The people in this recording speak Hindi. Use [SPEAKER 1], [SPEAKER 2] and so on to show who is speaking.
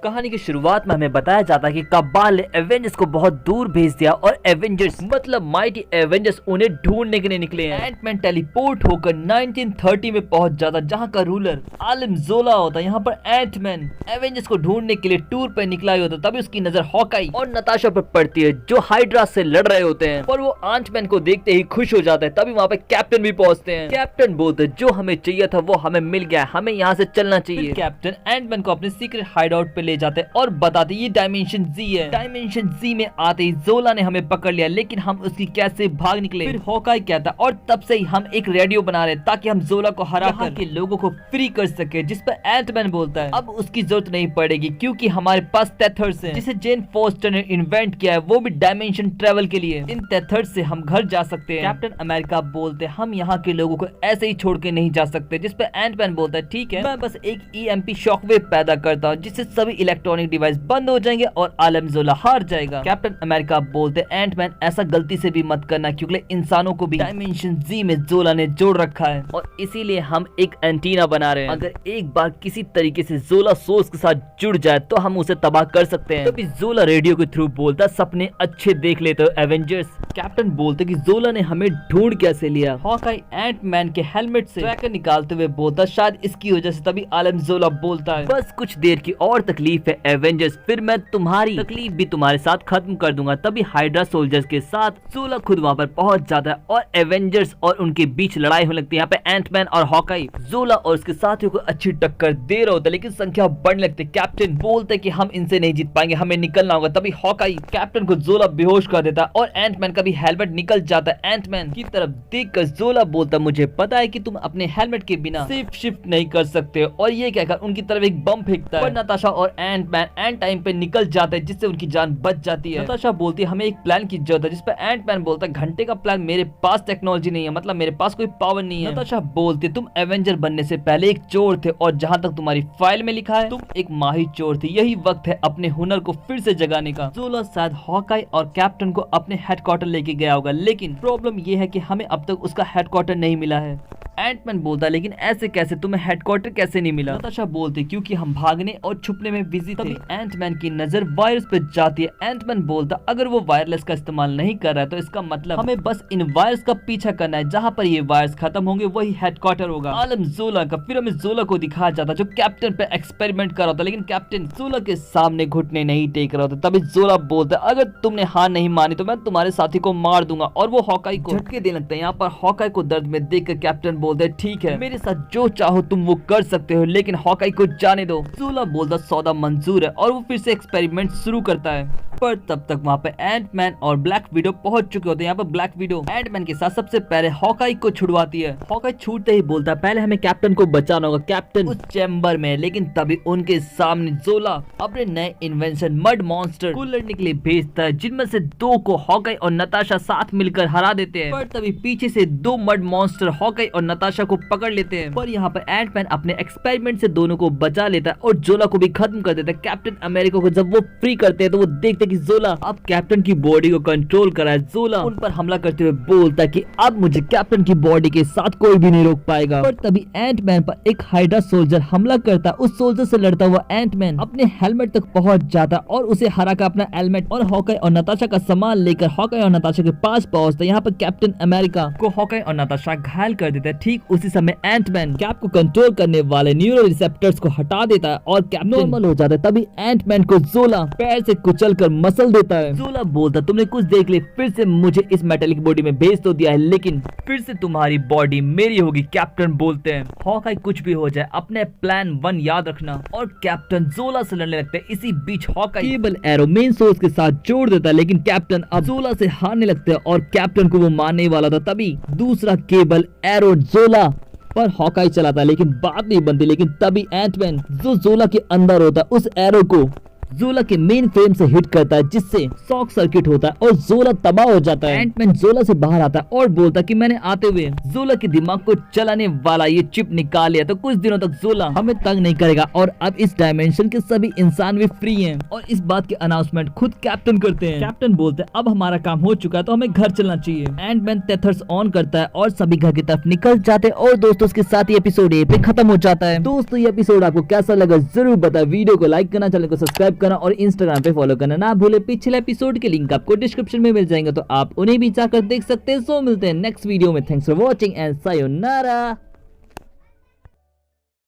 [SPEAKER 1] कहानी की शुरुआत में हमें बताया जाता है कि कबाल ने एवेंजर्स को बहुत दूर भेज दिया और एवेंजर्स मतलब माइटी एवेंजर्स उन्हें ढूंढने के लिए निकले हैं। एंटमैन टेलीपोर्ट होकर 1930 में पहुंच जाता, जहां का रूलर आलम जोला होता। यहाँ पर एंटमैन एवेंजर्स को ढूंढने के लिए टूर पर निकला ही होता, तभी उसकी नजर हॉकाई और नताशा पर पड़ती है जो हाइड्रा से लड़ रहे होते हैं, और वो एंटमैन को देखते ही खुश हो जाता है। तभी वहाँ पे कैप्टन भी पहुंचते हैं। कैप्टन बोलते जो हमें चाहिए था वो हमें मिल गया, हमें यहाँ से चलना चाहिए। कैप्टन एंटमैन को अपने सीक्रेट हाइडआउट पे ले जाते हैं और बताते ये डायमेंशन जी है। डायमेंशन जी में आते ही जोला ने हमें पकड़ लिया, लेकिन हम उसकी कैसे भाग निकले। फिर हॉकाई कहता और तब से ही हम एक रेडियो बना रहे ताकि हम जोला को हरा के लोगों को फ्री कर सके। जिस पर एंटमैन बोलता है अब उसकी जरूरत नहीं पड़ेगी क्योंकि हमारे पास टेथर्स हैं, जिसे जेन फोस्टर ने इन्वेंट किया है, वो भी डायमेंशन ट्रेवल के लिए। इन टेथर्स से हम घर जा सकते हैं। कैप्टन अमेरिका बोलते हम यहाँ के लोगों को ऐसे ही छोड़ के नहीं जा सकते। जिस पर एंटमैन बोलता है ठीक है, मैं बस एक EMP शॉकवेव पैदा करता हूँ जिससे सभी इलेक्ट्रॉनिक डिवाइस बंद हो जाएंगे और आलम जोला हार जाएगा। कैप्टन अमेरिका बोलते एंटमैन ऐसा गलती से भी मत करना क्योंकि इंसानों को भी डायमेंशन जी में जोला ने जोड़ रखा है और इसीलिए हम एक एंटीना बना रहे हैं। अगर एक बार किसी तरीके से जोला सोर्स के साथ जुड़ जाए तो हम उसे तबाह कर सकते हैं। तभी जोला रेडियो के थ्रू बोलता सपने अच्छे देख लेते हो एवेंजर्स। कैप्टन बोलते कि जोला ने हमें ढूंढ कैसे लिया। हॉकाई एंटमैन के हेलमेट से ट्रैकर निकालते हुए बोलता शायद इसकी वजह से। तभी आलम जोला बोलता है बस कुछ देर की और तकलीफ है एवेंजर्स, फिर मैं तुम्हारी तकलीफ भी तुम्हारे साथ खत्म कर दूंगा। तभी हाइड्रा सोल्जर्स के साथ जोला खुद वहाँ पर पहुंच जाता है और एवेंजर्स और उनके बीच लड़ाई होने लगती है। यहाँ पे एंटमैन और हॉकाई जोला और उसके साथियों को अच्छी टक्कर दे रहा होता है, लेकिन संख्या बढ़ने लगती है। कैप्टन बोलते कि हम इनसे नहीं जीत पाएंगे, हमें निकलना होगा। तभी हॉकाई कैप्टन को जोला बेहोश कर देता और एंटमैन का भी हेलमेट निकल जाता है। एंटमैन की तरफ देखकर जोला बोलता मुझे पता है कि तुम अपने हेलमेट के बिना सेफ शिफ्ट नहीं कर सकते, और ये कहकर उनकी तरफ एक बम फेंकता है। नताशा और एंटमैन एंड टाइम पे निकल जाते हैं जिससे उनकी जान बच जाती है। नताशा बोलती है हमें एक प्लान की जरूरत है, जिस पर एंटमैन बोलता है घंटे का प्लान, मेरे पास टेक्नोलॉजी नहीं है, मतलब मेरे पास कोई पावर नहीं है। नताशा बोलती तुम एवेंजर बनने से पहले एक चोर थे और जहाँ तक तुम्हारी फाइल में लिखा है तुम एक माहिर चोर थे, यही वक्त है अपने हुनर को फिर से जगाने का। जोला शायद हॉकाई और कैप्टन को अपने हेडक्वार्टर लेके गया होगा, लेकिन प्रॉब्लम ये है कि हमें अब तक उसका हेडक्वार्टर नहीं मिला है। एंटमैन बोलता लेकिन ऐसे कैसे, तुम्हें हेडक्वार्टर कैसे नहीं मिला। नताशा बोलती क्योंकि हम भागने और छुपने में बिजी थे। तभी एंटमैन की नजर वायरस पे जाती है। एंटमैन बोलता अगर वो वायरलेस का इस्तेमाल नहीं कर रहा है तो इसका मतलब हमें बस इन वायरस का पीछा करना है, जहाँ पर ये वायरस खत्म होंगे वही हेडक्वार्टर होगा आलम जोला का। फिर हमें जोला को दिखाया जाता जो कैप्टन पे एक्सपेरिमेंट कर रहा होता, लेकिन कैप्टन जोला के सामने घुटने नहीं टेक रहा होता। तभी जोला बोलता अगर तुमने हार नहीं मानी तो मैं तुम्हारे साथी को मार दूंगा, और वो हॉकाई को झटके देने लगता है। यहाँ पर हॉकाई को दर्द में देखकर कैप्टन बोलते ठीक है मेरे साथ जो चाहो तुम वो कर सकते हो, लेकिन हॉकाई को जाने दो। जोला बोलता सौदा मंजूर है, और वो फिर से एक्सपेरिमेंट शुरू करता है। पर तब तक वहाँ पे एंटमैन और ब्लैक विडो पहुंच चुके होते हैं। यहाँ पर ब्लैक विडो एंटमैन के साथ सबसे पहले हॉकाई को छुड़वाती है। हॉकाई छूटते ही बोलता है पहले हमें कैप्टन को बचाना होगा, कैप्टन उस चैम्बर में। लेकिन तभी उनके सामने जोला अपने नए इन्वेंशन मड मॉन्स्टर को लड़ने के लिए भेजता है, जिनमें से दो को हॉकाई और नताशा साथ मिलकर हरा देते हैं। पर तभी पीछे से दो मड मॉन्स्टर हॉकाई और नताशा को पकड़ लेते हैं। पर यहाँ पर एंटमैन अपने एक्सपेरिमेंट से दोनों को बचा लेता है और जोला को भी खत्म कर देता है। कैप्टन अमेरिका को जब वो फ्री करते हैं तो वो देखते कि जोला अब कैप्टन की बॉडी को कंट्रोल करा है। जोला उन पर हमला करते हुए बोलता है कि अब मुझे कैप्टन की बॉडी के साथ कोई भी नहीं रोक पाएगा। पर तभी एंटमैन पर एक हाइड्रा सोल्जर हमला करता है। उस सोल्जर से लड़ता हुआ एंटमैन अपने हेलमेट तक पहुंच जाता है और उसे हरा कर अपना हेलमेट और हॉकाई और नताशा का सामान लेकर हॉकाई और नताशा के पास पहुंचता है। यहाँ पर कैप्टन अमेरिका को हॉकाई और नताशा घायल कर देता है। ठीक उसी समय एंटमैन कैप को कंट्रोल करने वाले न्यूरो रिसेप्टर्स को हटा देता है और कैप नॉर्मल हो जाता है। तभी एंटमैन को जोला पैर से कुचलकर मसल देता है। जोला बोलता तुमने कुछ देख ले, फिर से मुझे इस मेटेलिक बॉडी में भेज तो दिया है, लेकिन फिर से तुम्हारी बॉडी मेरी होगी। कैप्टन बोलते हैं हॉकाई कुछ भी हो जाए अपने प्लान 1 याद रखना, और कैप्टन जोला से लड़ने लगते हैं। इसी बीच Hawkeye cable arrow main source के साथ जोड़ देता है, लेकिन कैप्टन अब जोला से हारने लगते हैं और कैप्टन को वो मारने वाला था। तभी दूसरा केबल एरो जोला पर हॉकाई चलाता है, लेकिन बात नहीं बनती। लेकिन तभी एंटमैन जो जोला के अंदर होता है उस एरो को जोला के मेन फ्रेम से हिट करता है जिससे शॉक सर्किट होता है और जोला तबाह हो जाता है। एंटमैन जोला से बाहर आता है और बोलता है कि मैंने आते हुए जोला के दिमाग को चलाने वाला ये चिप निकाल लिया, तो कुछ दिनों तक जोला हमें तंग नहीं करेगा और अब इस डायमेंशन के सभी इंसान भी फ्री हैं। और इस बात की अनाउंसमेंट खुद कैप्टन करते हैं। कैप्टन बोलते हैं अब हमारा काम हो चुका है तो हमें घर चलना चाहिए। एंटमैन टेथर्स ऑन करता है और सभी घर की तरफ निकल जाते हैं और दोस्तों के साथ ये एपिसोड यहीं पे खत्म हो जाता है। दोस्तों ये एपिसोड आपको कैसा लगा जरूर बताएं, वीडियो को लाइक करना, चैनल को सब्सक्राइब करना और इंस्टाग्राम पे फॉलो करना ना भूले। पिछले एपिसोड के लिंक आपको डिस्क्रिप्शन में मिल जाएंगे तो आप उन्हें भी जाकर देख सकते हैं। सो मिलते हैं नेक्स्ट वीडियो में। Thanks for watching and sayonara.